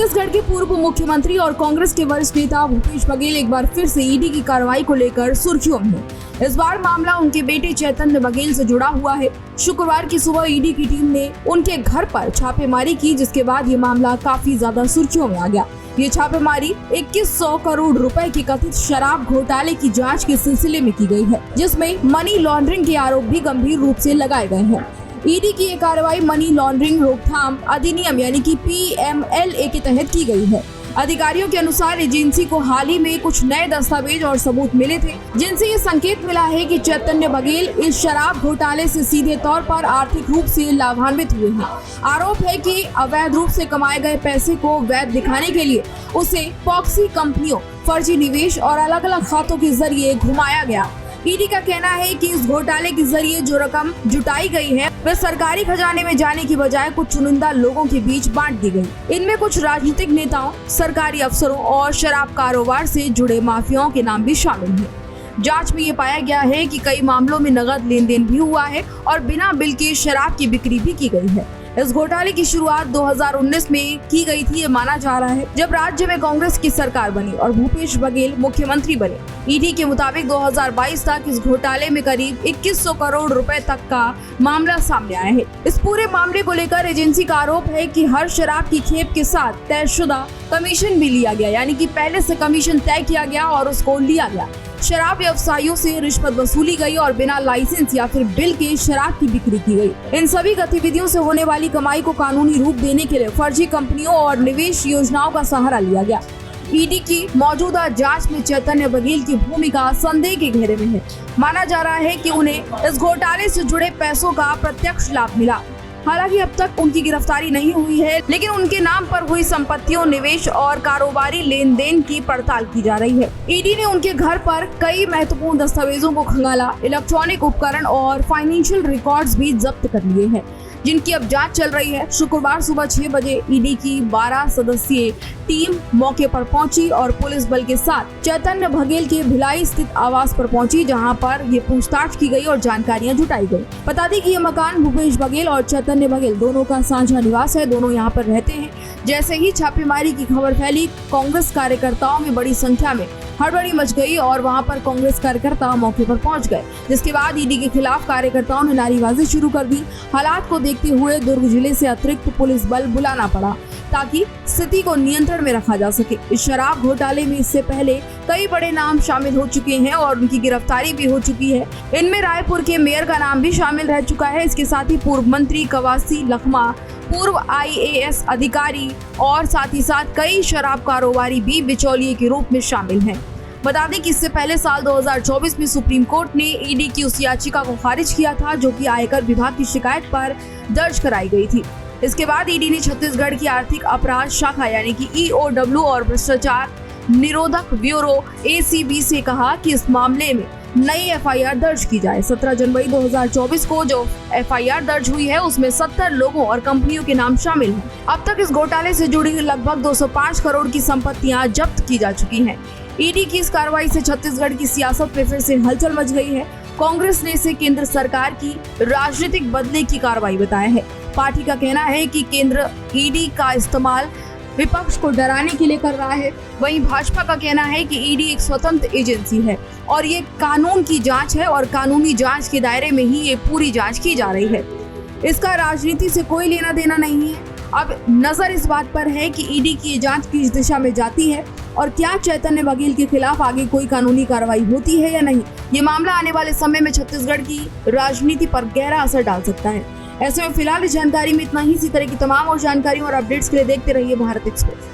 छत्तीसगढ़ के पूर्व मुख्यमंत्री और कांग्रेस के वरिष्ठ नेता भूपेश बघेल एक बार फिर से ईडी की कार्रवाई को लेकर सुर्खियों में है। इस बार मामला उनके बेटे चैतन्य बघेल से जुड़ा हुआ है। शुक्रवार की सुबह ईडी की टीम ने उनके घर पर छापेमारी की, जिसके बाद ये मामला काफी ज्यादा सुर्खियों में आ गया। ये छापेमारी 2100 करोड़ रुपए के कथित शराब घोटाले की जांच के सिलसिले में की गई है, जिसमें मनी लॉन्ड्रिंग के आरोप भी गंभीर रूप से लगाए गए हैं। ईडी की ये कार्रवाई मनी लॉन्ड्रिंग रोकथाम अधिनियम यानी कि PMLA के तहत की गई है। अधिकारियों के अनुसार एजेंसी को हाल ही में कुछ नए दस्तावेज और सबूत मिले थे, जिनसे ये संकेत मिला है कि चैतन्य बघेल इस शराब घोटाले से सीधे तौर पर आर्थिक रूप से लाभान्वित हुए हैं। आरोप है कि अवैध रूप से कमाए गए पैसे को वैध दिखाने के लिए उसे पॉक्सी कंपनियों, फर्जी निवेश और अलग अलग खातों के जरिए घुमाया गया। ईडी का कहना है कि इस घोटाले के जरिए जो रकम जुटाई गई है वह सरकारी खजाने में जाने की बजाय कुछ चुनिंदा लोगों के बीच बांट दी गई। इनमें कुछ राजनीतिक नेताओं, सरकारी अफसरों और शराब कारोबार से जुड़े माफियाओं के नाम भी शामिल हैं। जांच में ये पाया गया है कि कई मामलों में नगद लेन देन भी हुआ है और बिना बिल के शराब की बिक्री भी की गई है। इस घोटाले की शुरुआत 2019 में की गई थी। ये माना जा रहा है जब राज्य में कांग्रेस की सरकार बनी और भूपेश बघेल मुख्यमंत्री बने। ईडी के मुताबिक 2022 तक इस घोटाले में करीब 2100 करोड़ रुपए तक का मामला सामने आया है। इस पूरे मामले को लेकर एजेंसी का आरोप है कि हर शराब की खेप के साथ तयशुदा कमीशन भी लिया गया, यानी कि पहले से कमीशन तय किया गया और उसको लिया गया। शराब व्यवसायियों से रिश्वत वसूली गई और बिना लाइसेंस या फिर बिल के शराब की बिक्री की गई। इन सभी गतिविधियों से होने वाली कमाई को कानूनी रूप देने के लिए फर्जी कंपनियों और निवेश योजनाओं का सहारा लिया गया। ईडी की मौजूदा जांच में चैतन्य बघेल की भूमिका संदेह के घेरे में है। माना जा रहा है कि उन्हें इस घोटाले से जुड़े पैसों का प्रत्यक्ष लाभ मिला। हालांकि अब तक उनकी गिरफ्तारी नहीं हुई है, लेकिन उनके नाम पर हुई संपत्तियों, निवेश और कारोबारी लेन देन की पड़ताल की जा रही है। ईडी ने उनके घर पर कई महत्वपूर्ण दस्तावेजों को खंगाला, इलेक्ट्रॉनिक उपकरण और फाइनेंशियल रिकॉर्ड्स भी जब्त कर लिए हैं, जिनकी अब जांच चल रही है। शुक्रवार सुबह 6 बजे ईडी की 12 सदस्यीय टीम मौके पर पहुंची और पुलिस बल के साथ चैतन्य बघेल के भिलाई स्थित आवास पर पहुंची, जहां पर ये पूछताछ की गई और जानकारियां जुटाई गई। बता दें कि ये मकान भूपेश बघेल और चैतन्य बघेल दोनों का साझा निवास है। दोनों यहां पर रहते हैं। जैसे ही छापेमारी की खबर फैली, कांग्रेस कार्यकर्ताओं में बड़ी संख्या में हड़बड़ी मच गई और वहां पर कांग्रेस कार्यकर्ता मौके पर पहुंच गए, जिसके बाद ईडी के खिलाफ कार्यकर्ताओं ने नारेबाजी शुरू कर दी। हालात को देखते हुए दुर्ग जिले से अतिरिक्त पुलिस बल बुलाना पड़ा ताकि स्थिति को नियंत्रण में रखा जा सके। इस शराब घोटाले में इससे पहले कई बड़े नाम शामिल हो चुके हैं और उनकी गिरफ्तारी भी हो चुकी है। इनमें रायपुर के मेयर का नाम भी शामिल रह चुका है। इसके साथ ही पूर्व मंत्री कवासी लखमा, पूर्व IAS अधिकारी और साथ ही साथ कई शराब कारोबारी भी बिचौलिए के रूप में शामिल हैं। बता दें कि इससे पहले साल 2024 में सुप्रीम कोर्ट ने ईडी की उस याचिका को खारिज किया था जो कि आयकर विभाग की शिकायत पर दर्ज कराई गई थी। इसके बाद ईडी ने छत्तीसगढ़ की आर्थिक अपराध शाखा यानी कि EOW और भ्रष्टाचार निरोधक ब्यूरो ACB से कहा कि इस मामले में नई FIR दर्ज की जाए। 17 जनवरी 2024 को जो FIR दर्ज हुई है उसमें 70 लोगों और कंपनियों के नाम शामिल हैं। अब तक इस घोटाले से जुड़ी लगभग 205 करोड़ की संपत्तियां जब्त की जा चुकी हैं। ईडी की इस कार्रवाई से छत्तीसगढ़ की सियासत में फिर से हलचल मच गई है। कांग्रेस ने इसे केंद्र सरकार की राजनीतिक बदले की कार्रवाई बताया है। पार्टी का कहना है कि केंद्र ईडी का इस्तेमाल विपक्ष को डराने के लिए कर रहा है। वहीं भाजपा का कहना है कि ईडी एक स्वतंत्र एजेंसी है और ये कानून की जांच है और कानूनी जांच के दायरे में ही ये पूरी जांच की जा रही है। इसका राजनीति से कोई लेना देना नहीं है। अब नजर इस बात पर है कि ईडी की जांच किस दिशा में जाती है और क्या चैतन्य बघेल के खिलाफ आगे कोई कानूनी कार्रवाई होती है या नहीं। ये मामला आने वाले समय में छत्तीसगढ़ की राजनीति पर गहरा असर डाल सकता है। ऐसे में फिलहाल इस जानकारी में इतना ही। इसी तरह की तमाम और जानकारी और अपडेट्स के लिए देखते रहिए भारत एक्सप्रेस।